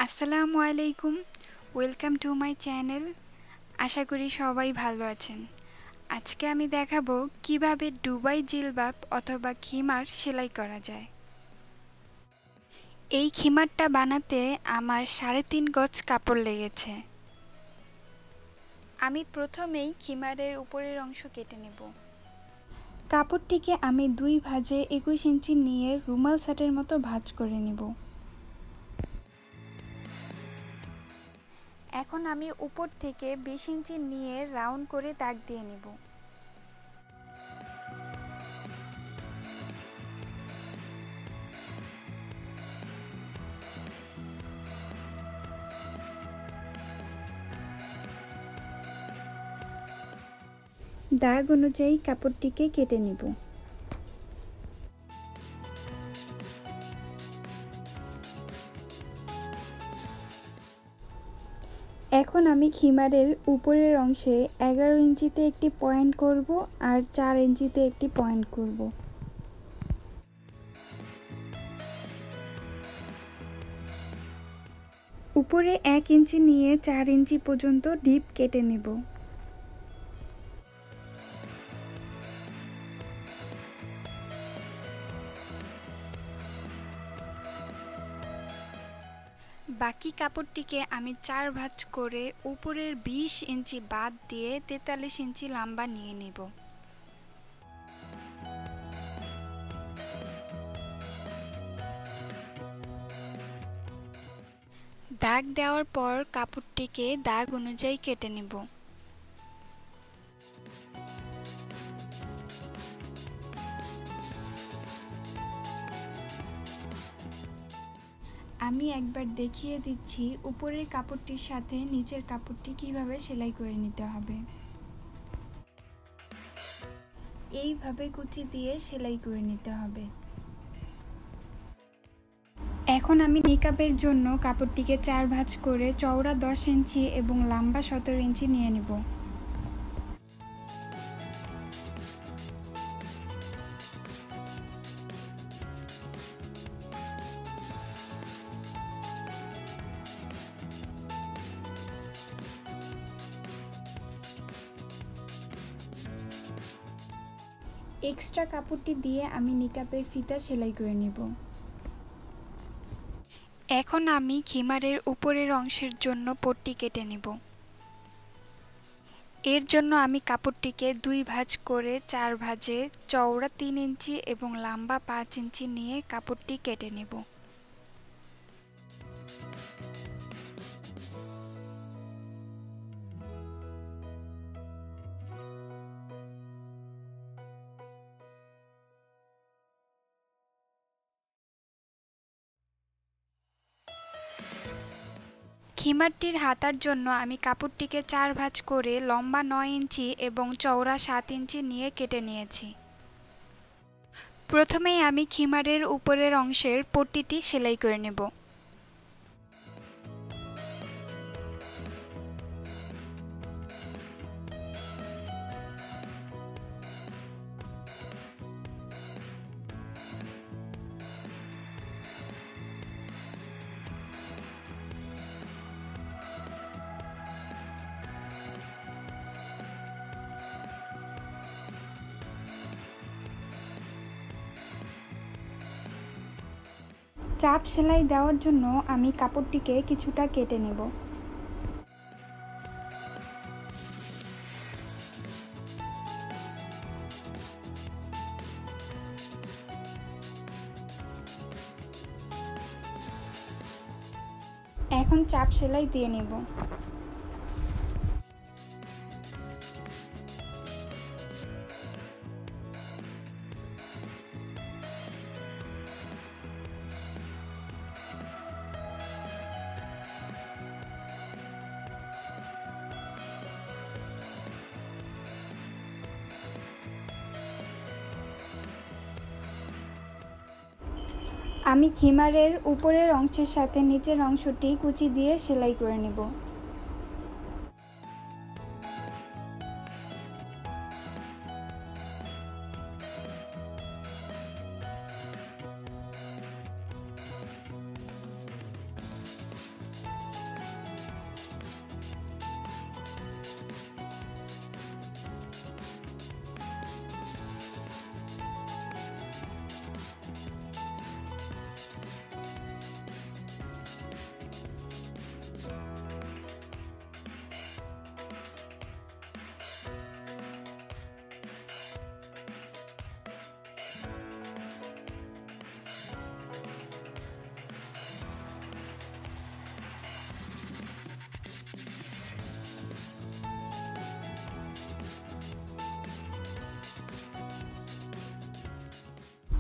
আসসালামু আলাইকুম। Welcome to my channel. আশা করি সবাই ভালো আছেন। আজকে আমি দেখাবো কিভাবে দুবাই জিলবাব অথবা খিমার সেলাই করা যায়। এই খিমারটা বানাতে আমার 3.5 গজ কাপড় লেগেছে। আমি প্রথমেই খিমারের উপরের অংশ কেটে নেব। কাপড়টিকে আমি 2 ভাঁজে 21 ইঞ্চি নিয়ে রুমাল সেটের মতো ভাঁজ করে নেব। এখন আমি উপর থেকে 20 ইঞ্চি নিয়ে রাউন্ড করে দাগ দিয়ে নেব। দাগ অনুযায়ী কাপড়টিকে কেটে নেব। এখন আমি খিমারের উপরের অংশে 11 ইঞ্চিতে একটি পয়েন্ট করব আর 4 ইঞ্চিতে একটি পয়েন্ট করব। উপরে 1 ইঞ্চি নিয়ে 4 ইঞ্চি পর্যন্ত ডিপ কেটে নেব। বাকি কাপড়টিকে আমি 4 ভাঁজ করে উপরের 20 ইঞ্চি বাদ দিয়ে 43 ইঞ্চি লম্বা নিয়ে নেব। দাগ দেওয়ার পর কাপড়টিকে দাগ অনুযায়ী কেটে নেব। আমি একবার দেখিয়ে দিচ্ছি উপরের কাপড়টির সাথে নিচের কাপড়টি কিভাবে সেলাই করে নিতে হবে। এইভাবে কুচি দিয়ে সেলাই করে নিতে হবে। এখন আমি নিকাবের জন্য কাপড়টিকে 4 ভাঁজ করে চওড়া 10 ইঞ্চি এবং লম্বা 17 ইঞ্চি নিয়ে নেব। এক্সট্রা কাপড়টি দিয়ে আমি নিকাবের ফিতা সেলাই করে নেব। এখন আমি খিমারের উপরের অংশের জন্য পট্টি কেটে নেব। এর জন্য আমি কাপড়টিকে 2 ভাঁজ করে 4 ভাঁজে চওড়া 3 ইঞ্চি এবং লম্বা 5 ইঞ্চি নিয়ে কাপড়টি কেটে নেব। খিমারটির হাতার জন্য আমি কাপড়টিকে 4 ভাঁজ করে লম্বা 9 ইঞ্চি এবং চওড়া 7 ইঞ্চি নিয়ে কেটে নিয়েছি। প্রথমেই আমি খিমারের উপরের অংশের পট্টিটি সেলাই করে নেব। চাপ সেলাই দেওয়ার জন্য আমি কাপড়টিকে কিছুটা কেটে নেব। এখন চাপ সেলাই দিয়ে নেব। আমি খিমারের উপরের অংশের সাথে নিচের অংশটি কুচি দিয়ে সেলাই করে নেব।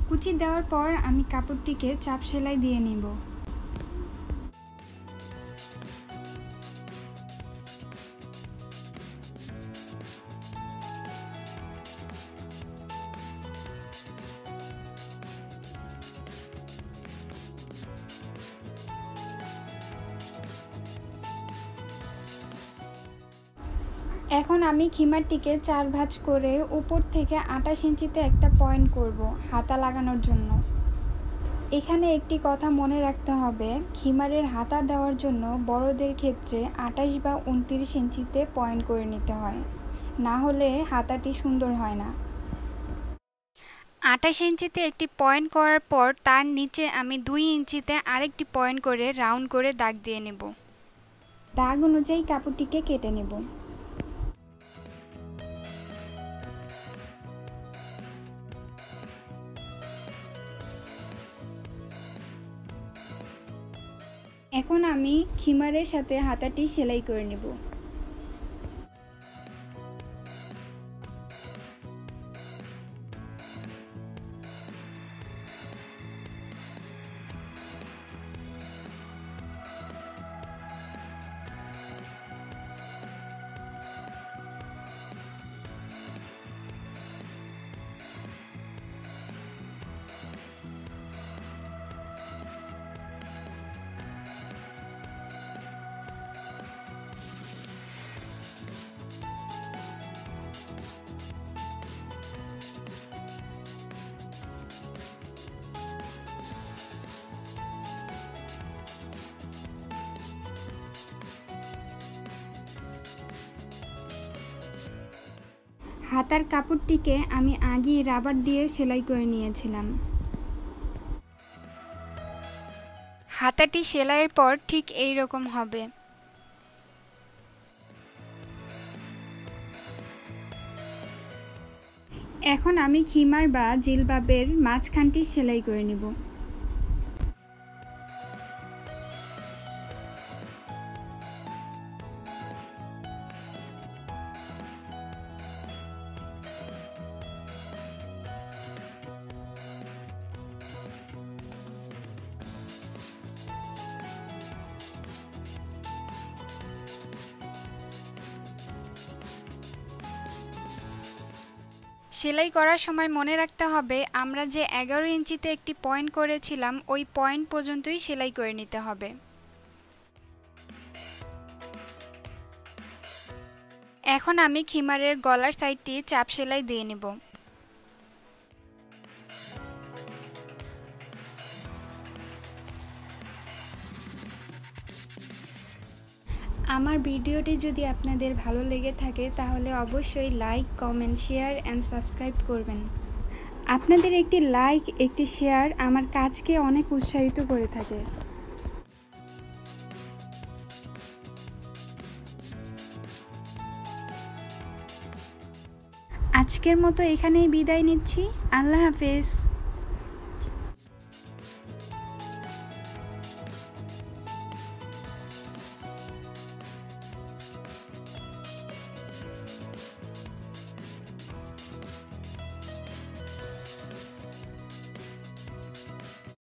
কুচি দেওয়ার পর আমি কাপড়টিকে চাপ সেলাই দিয়ে নিব। এখন আমি খিমারটিকে 4 ভাঁজ করে উপর থেকে 28 ইঞ্চিতে একটা পয়েন্ট করব হাতা লাগানোর জন্য। এখানে একটি কথা মনে রাখতে হবে, খিমারের হাতা দেওয়ার জন্য বড়দের ক্ষেত্রে 28 বা 29 ইঞ্চিতে পয়েন্ট করে নিতে হয়, না হলে হাতাটি সুন্দর হয় না। 28 ইঞ্চিতে একটি পয়েন্ট করার পর তার নিচে আমি 2 ইঞ্চিতে আরেকটি পয়েন্ট করে রাউন্ড করে দাগ দিয়ে নেব। দাগ অনুযায়ী কাপড়টিকে কেটে নেব। এখন আমি খিমারের সাথে হাতাটি সেলাই করে নেব। হাতার কাপড়টিকে আমি আগেই রাবার দিয়ে সেলাই করে নিয়েছিলাম। হাতাটি সেলাইয়ের পর ঠিক এই রকম হবে। এখন আমি খিমার বা জিলবাবের মাঝখানটি সেলাই করে নিব। সেলাই করার সময় মনে রাখতে হবে, আমরা যে 11 ইঞ্চিতে একটি পয়েন্ট করেছিলাম ওই পয়েন্ট পর্যন্তই সেলাই করে নিতে হবে। এখন আমি খিমারের গলার সাইডটি চাপ সেলাই দিয়ে নেব। আমার ভিডিওটি যদি আপনাদের ভালো লেগে থাকে তাহলে অবশ্যই like, comment, share and subscribe করবেন। আপনাদের একটি লাইক, একটি শেয়ার আমার কাজকে অনেক উৎসাহিত করে থাকে। আজকের মতো এখানেই বিদায় নিচ্ছি। আল্লাহ হাফেজ।